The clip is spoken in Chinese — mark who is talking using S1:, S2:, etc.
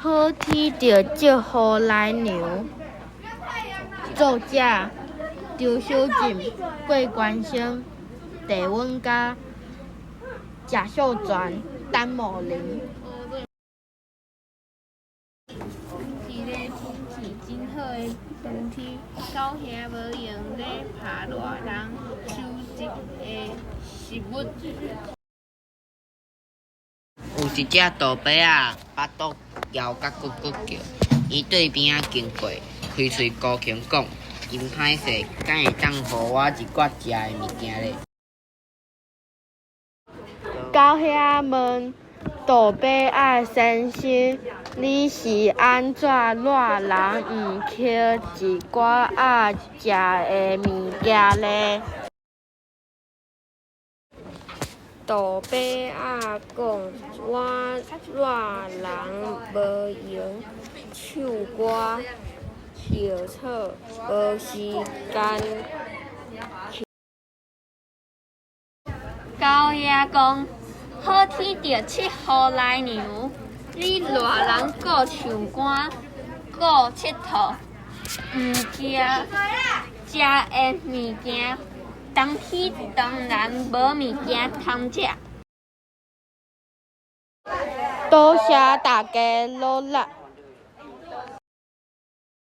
S1: 好天着祝福来牛。作者：周小静、桂冠生、戴文嘉、贾秀全、丹某林。
S2: 一个天气真好的冬天，到遐无用咧拍热人收集的食物。
S3: 有一只大白仔，巴肚枵甲骨骨叫，伊对边仔经过，开喙高声讲：真歹势，敢会当互我一寡食的物件咧？
S1: 到遐问大白仔先生，你是安怎热人毋捡一寡仔食的物件咧？大白仔讲：我热人无闲，唱歌、摇草，无时间。
S2: 到遐讲，好天着7号来牛，你热人顾唱歌，顾佚佗，毋惊食的物件。冬天当然无物件通食。
S1: 多谢大家努力。